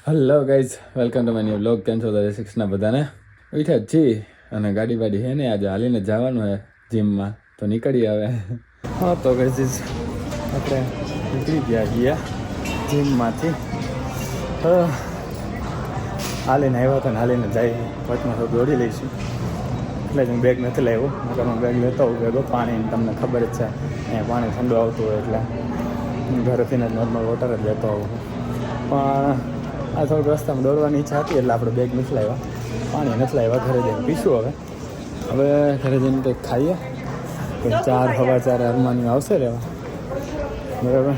Hello guys, welcome to my new vlog. કેમ છો બધા? સિક્સના બધાને ઉઠ્યા જ છીએ અને ગાડી વાડી હે ને આજે હાલીને જવાનું હે જીમમાં, તો નીકળી આવે. હા તો ગાઈઝ આપણે નીકળી ગયા જીમમાંથી. હાલીને આવ્યા હતા ને હાલીને જાય વચમાં તો દોડી લઈશું, એટલે જ હું બેગ નથી લાવ્યો. નકર હું બેગ લેતો હોઉં ભેગો પાણી, તમને ખબર જ છે અહીંયા પાણી ઠંડુ આવતું હોય એટલે ઘરેથી જ નોર્મલ વોટર જ લેતો આવું. પણ આ થોડુંક રસ્તામાં દોડવાની ઈચ્છા હતી એટલે આપણે બેગ નથી લાવ્યા, પાણી નથી લાવ્યા. ઘરે જઈને પીશું. હવે ઘરે જઈને કંઈક ખાઈએ. 4:15 હરમાની આવશે રહેવા, બરાબર?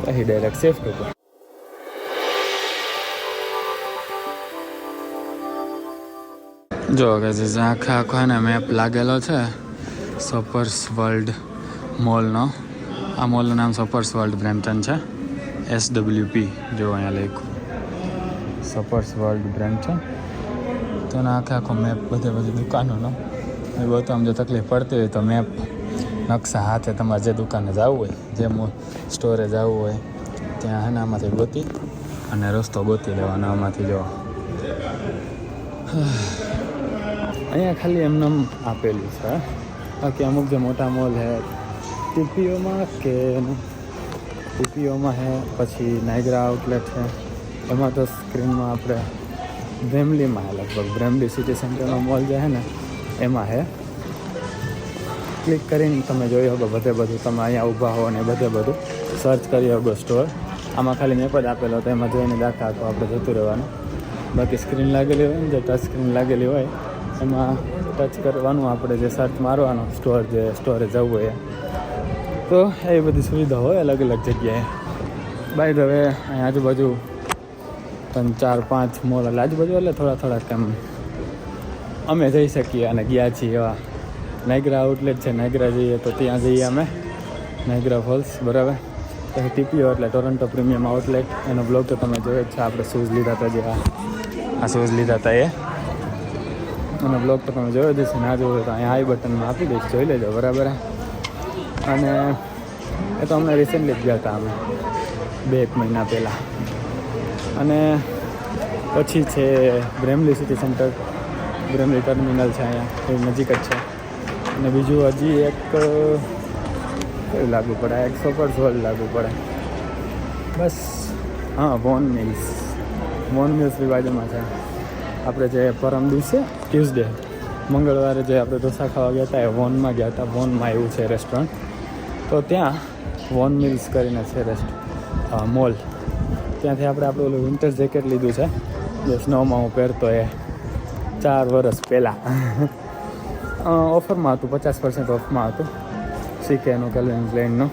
પછી ડાયરેક્ટ સેફ હતું. જો કે આખો ને મેપ લાગેલો છે સપર્સ વર્લ્ડ મોલનો. આ મોલનું નામ સપર્સ વર્લ્ડ બ્રેમ્પટન છે, SWP. જો અહીંયા લખ્યું સપર્સ વર્લ્ડ બ્રેમ્પટન. તો એના આખો મેપ બધી દુકાનોનો એ બધું. આમ જો તકલીફ પડતી હોય તો મેપ નકશા હાથે તમારે જે દુકાને જવું હોય, જે સ્ટોરે જવું હોય ત્યાં હે ને આમાંથી ગોતી અને રસ્તો ગોતી લેવાનો. આમાંથી જો અહીંયા ખાલી એમને આપેલું છે. બાકી અમુક જે મોટા મોલ છે TPOમાં હે, પછી નાયગ્રા આઉટલેટ છે, એમાં તો સ્ક્રીનમાં આપણે બ્રેમલીમાં લગભગ બ્રેમલી સિટી સેન્ટરનો મોલ જે છે ને એમાં છે. ક્લિક કરીને તમે જોઈ શકો બધું. તમે અહીંયા ઊભા હો ને બધું સર્ચ કરી શકો સ્ટોર. આમાં ખાલી મેપ જ આપેલો હતો, એમાં જોઈને દાખલા તો આપણે જતું રહેવાનું. બાકી સ્ક્રીન લાગેલી હોય ને, જે ટચ સ્ક્રીન લાગેલી હોય એમાં ટચ કરવાનું, આપણે જે સર્ચ મારવાનો સ્ટોરે જવું હોય તો એ બધી સુવિધા હોય અલગ અલગ જગ્યાએ. બાય ધ વે અહીં આજુબાજુ 3-4-5 મોલ એટલે આજુબાજુ એટલે થોડાક એમ અમે જઈ શકીએ અને ગયા છીએ એવા. નાયગ્રા આઉટલેટ છે, નાયગ્રા જઈએ તો ત્યાં જઈએ અમે, નાયગ્રા ફોલ્સ, બરાબર? પછી TPO એટલે ટોરન્ટો પ્રીમિયમ આઉટલેટ, એનો બ્લોગ તો તમે જોયો જ છે. આપણે શૂઝ લીધા હતા, જે આ શૂઝ લીધા હતા એનો બ્લોગ તો તમે જોયો જ હશે. ના જોયો તો અહીંયા આઈ બટનમાં આપી દઈશ, જોઈ લેજો, બરાબર? અને એ તો અમને રિસેન્ટલી જ ગયા હતા અમે 2-1 મહિના પહેલાં. અને પછી છે બ્રેમલી સિટી સેન્ટર, બ્રેમલી ટર્મિનલ છે અહીંયા, એ નજીક જ છે. અને બીજું હજી એક કયું લાગુ પડે, એક સપર્સ વર્લ્ડ લાગુ પડે બસ. હા, વોન મિલ્સ બાજુમાં છે. આપણે જે પરમ દિવસે ટ્યુઝડે મંગળવારે જે આપણે ઢોસા ખાવા ગયા હતા એ વોનમાં ગયા હતા. વોનમાં એવું છે રેસ્ટોરન્ટ, તો ત્યાં વોન મિલ્સ કરીને છે મોલ. ત્યાંથી આપણે આપણું ઓલું વિન્ટર જેકેટ લીધું છે, જે સ્નોમાં હું પહેરતો એ 4 વર્ષ પહેલાં. ઓફરમાં હતું, 50% ઓફમાં હતું. CKનું કેલ્વિન ક્લાઈનનું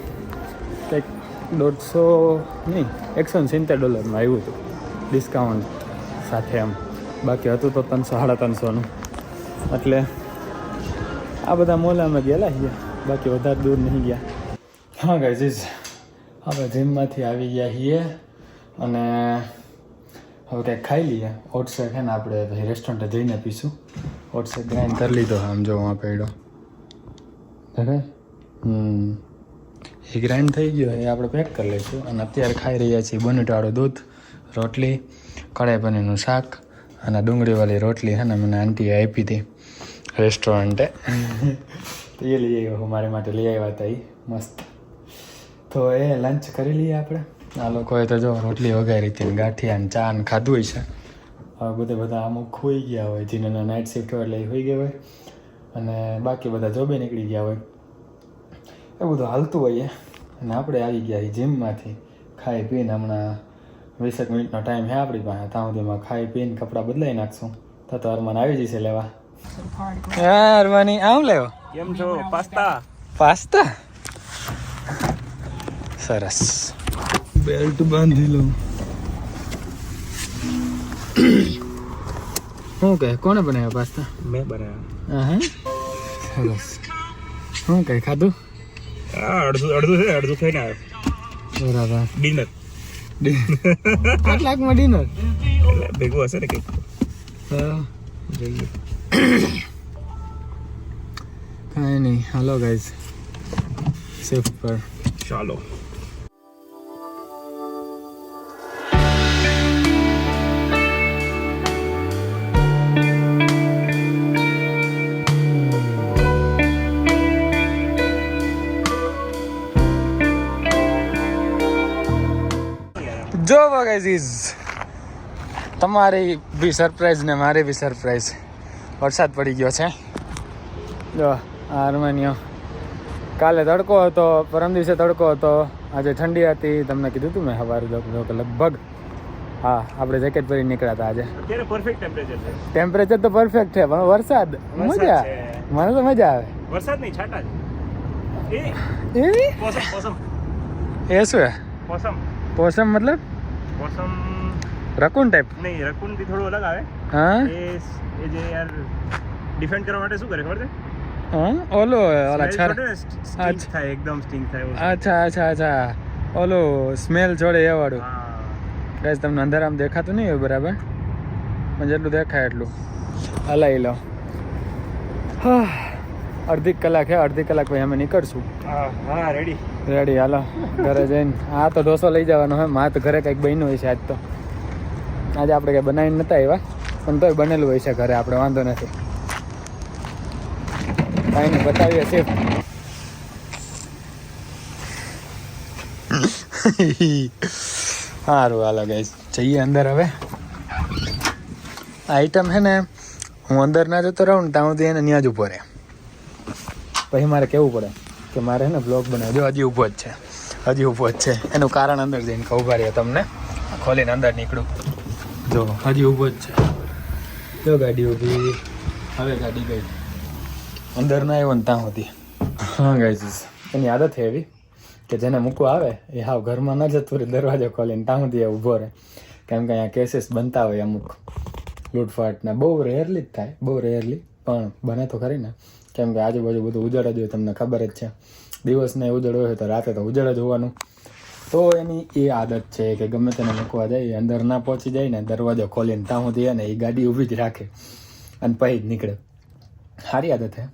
કંઈક $170 આવ્યું હતું ડિસ્કાઉન્ટ સાથે એમ. બાકી હતું તો 300-350નું. એટલે આ બધા મોલ અમે ગયેલા છીએ, બાકી વધારે દૂર નહીં ગયા. હા ગાઈઝ, હવે જીમમાંથી આવી ગયા છીએ અને હવે કંઈક ખાઈ લઈએ. ઓટ્સેક છે ને આપણે પછી રેસ્ટોરન્ટે જઈને પીશું. ઓટ્સેક ગ્રાઇન્ડ કરી લીધો, આમ જો આ પડ્યો એ ગ્રાઇન્ડ થઈ ગયો, એ આપણે પેક કરી લઈશું. અને અત્યારે ખાઈ રહ્યા છીએ બટેટાવાળું દૂધ, રોટલી, કઢાઈ પનીરનું શાક અને ડુંગળીવાળી રોટલી છે ને મને આંટીએ આપી હતી રેસ્ટોરન્ટે. તો એ લઈ આવ્યો, મારી માટે લઈ આવ્યા હતા એ મસ્ત. તો એ લંચ કરી લઈએ આપણે. આ લોકોએ તો જો રોટલી વગાડી હતી, ગાંઠિયા ને ચા ને ખાધું છે. હવે બધા અમુક ખોઈ ગયા હોય, જેને નાઇટ શિફ્ટ હોય એટલે એ હોઈ ગયા હોય, અને બાકી બધા જોબે નીકળી ગયા હોય. એ બધું હાલતું હોય. અને આપણે આવી ગયા જીમમાંથી ખાઈ પીને. હમણાં 20 મિનિટનો ટાઈમ છે આપણી પાસે, ત્યાં સુધીમાં ખાઈ પીને કપડાં બદલાઈ નાખશું. તો અરમાન આવી જશે લેવા. અરમાની આમ લેવો? કેમ છો? પાસ્તા સરસ. બેલ્ટ બાંધી લઉં. શું કહે, કોણે બનાવ્યા પાસ્તા? મેં બનાવ્યા. હા, સરસ. શું કહે, ખાધું? અડધું છે, અડધું ખાઈને આવ્યો. બરાબર. ડિનર 8 લાખમાં ડિનર ભેગું હશે ને કંઈક. જોઈએ કાંઈ નહીં. હાલો ગાઈઝ, શિફ્ટ પર ચાલો. આવો ગાઈઝ તમારી બી સરપ્રાઈઝ ને મારી બી સરપ્રાઈઝ. વરસાદ પડી ગયો છે જો હારમાનીઓ. કાલે તડકો હતો, પરમ દિવસે તડકો હતો, આજે ઠંડી હતી. તમને કીધું હતું મેં સવારે લગભગ. હા આપણે જેકેટ પહેરી નીકળ્યા હતા આજે. અત્યારે પરફેક્ટ ટેમ્પરેચર છે. ટેમ્પરેચર તો પરફેક્ટ છે પણ વરસાદ મજા છે. મને તો મજા આવે. વરસાદ નહીં, છાંટા જ. એવી પોસમ એ શું હે? પોસમ પોસમ મતલબ પોસમ રકૂન ટાઈપ? નહીં, રકૂન થી થોડું અલગ આવે. હા એ જે યાર ડિફેન્ડ કરવા માટે શું કરે ખબર છે? હા ઓલા Smell છર છોડે ને, stink થાય, એકદમ સ્ટિંગ થાય એવું. અચ્છા ઓલો સ્મેલ છોડે એ વાળું. હા. ગાઈસ તમને અંધારામાં દેખાતું નહીં હોય બરાબર, પણ જેટલું દેખાય એટલું હલાવી લો. હા અડધી કલાક હે, અડધી કલાક પછી અમે નીકળશું. હા રેડી. રેડી હાલો ઘરે જઈને. આ તો ઢોસો લઈ જવાનો હોય. માં તો ઘરે કંઈક બન્યું હોય છે આજ તો. આજે આપણે કંઈ બનાવીને નહોતા આવ્યા પણ તોય બનેલું હોય છે ઘરે, આપણે વાંધો નથી. કાંઈ નહીં બતાવીએ સેફ. સારું હાલો ગાઈસ જઈએ અંદર. હવે આઈટમ છે ને હું અંદર ના જતો રહું ને ત્યાં સુધી એને ત્યાં જ ઊભો રહે. પછી મારે કહેવું પડે કે મારે ને બ્લોગ બનાવજો. હજી ઊભો જ છે. એનું કારણ અંદર જઈને કહું ભારી તમને. ખોલીને અંદર નીકળું. જો હજી ઊભો જ છે. જો ગાડી ઊભી. હવે ગાડી ગઈ. અંદર ના આવ્યો ને ત્યાં સુધી. હા ગાઈસ એની આદત છે એવી કે જેને મૂકવા આવે એ હાવ ઘરમાં ન જતું રહે, દરવાજો ખોલીને ત્યાં સુધી ઊભો રહે. કેમ કે અહીંયા કેસીસ બનતા હોય અમુક લૂંટફાટના. બહુ રેરલી જ થાય, બહુ રેરલી, પણ બને તો ખરી ને. કેમ કે આજુબાજુ બધું ઉજળ જ હોય, તમને ખબર જ છે. દિવસને ઉજળ હોય તો રાતે તો ઉજળ જ હોવાનું. તો એની એ આદત છે કે ગમે તેને મૂકવા જાય અંદર ના પહોંચી જાય ને દરવાજો ખોલીને ત્યાં સુધી ને એ ગાડી ઊભી જ રાખે અને પછી જ નીકળે. સારી આદત છે.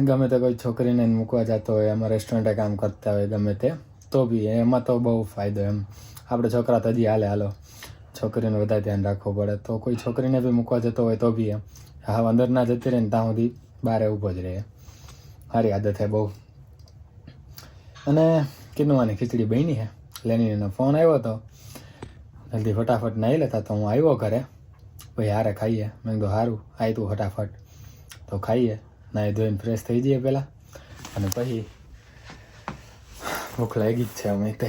ગમે તે કોઈ છોકરીને મૂકવા જતો હોય, એમાં રેસ્ટોરન્ટે કામ કરતા હોય ગમે તે, તો બી એમાં તો બહુ ફાયદો. એમ આપણે છોકરા તો હજી હાલો છોકરીને વધારે ધ્યાન રાખવું પડે. તો કોઈ છોકરીને બી મૂકવા જતો હોય તો બી એમ હા અંદર ના જતી રહે ને ત્યાં સુધી બહાર ઊભો જ રહે. સારી આદત છે બહુ. અને કિનવાની ખીચડી બની છે. લેનીનો ફોન આવ્યો હતો, જલ્દી ફટાફટ નાહી લેતા. તો હું આવ્યો ઘરે. ભાઈ હારે ખાઈએ. મેં કીધું સારું આવી તું ફટાફટ તો ખાઈએ. નાહી ધોઈને ફ્રેશ થઈ જઈએ પહેલાં, અને પછી ભૂખ લાગી જ છે અમે તે.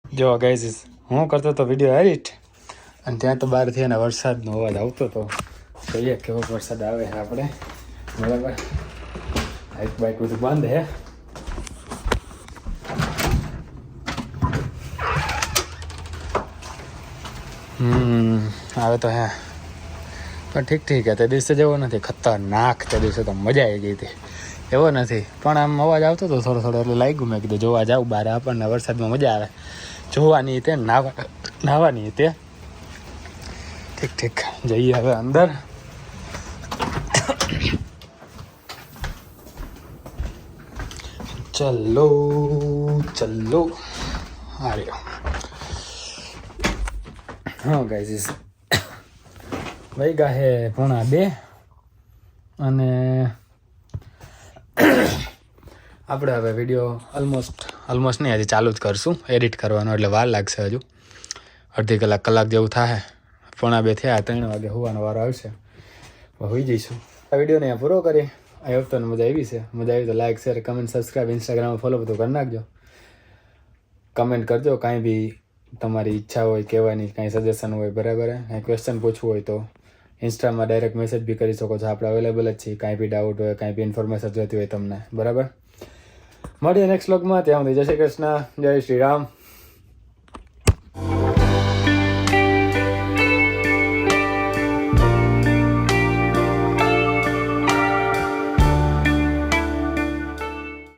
જો ગાઈઝ હું કરતો હતો વિડીયો એડિટ, અને ત્યાં તો બહારથી એના વરસાદનો અવાજ આવતો હતો. જોઈએ કેવો વરસાદ આવે છે આપણે. બરાબર બાઇક બધું બંધ હે. આવે તો હે પણ ઠીક હે. તે દિવસે જેવો નથી ખતરનાક. તે દિવસે તો મજા આવી ગઈ હતી. એવો નથી પણ આમ અવાજ આવતો હતો થોડો એટલે લાગ્યું. મેં કીધું જોવા જાઉં બહાર, આપણને વરસાદમાં મજા આવે જોવાની તે નાહવાની તે. ઠીક જઈએ હવે અંદર. ચલો આર્યો. હા ગાઈઝ વાગ્યા હે 1:30 અને આપણે હવે વિડીયો ઓલમોસ્ટ નહીં હજી ચાલુ જ કરશું. એડિટ કરવાનો એટલે વાર લાગશે. હજુ અડધી કલાક જેવું થાય. 1:30 થયા, 3 વાગે હોવાનો વારો આવશે. હોઈ જઈશું. આ વિડીયોને અહીંયા પૂરો કરી. આ હોપ તમને મજા આવી છે. મજા આવી તો લાઈક, શેર, કમેન્ટ, સબસ્ક્રાઈબ, ઇન્સ્ટાગ્રામમાં ફોલો બધું કરી નાખજો. કમેન્ટ કરજો કાંઈ બી તમારી ઈચ્છા હોય કહેવાની, કાંઈ સજેશન હોય બરાબર. કાંઈ ક્વેશ્ચન પૂછવું હોય તો ઇન્સ્ટામાં ડાયરેક્ટ મેસેજ બી કરી શકો છો. આપણે અવેલેબલ જ છીએ. કાંઈ બી ડાઉટ હોય, કાંઈ બી ઇન્ફોર્મેશન જોઈતી હોય તમને બરાબર. મળીએ નેક્સ્ટ વ્લોગમાં. ત્યાં સુધી જય શ્રી કૃષ્ણ, જય શ્રી રામ.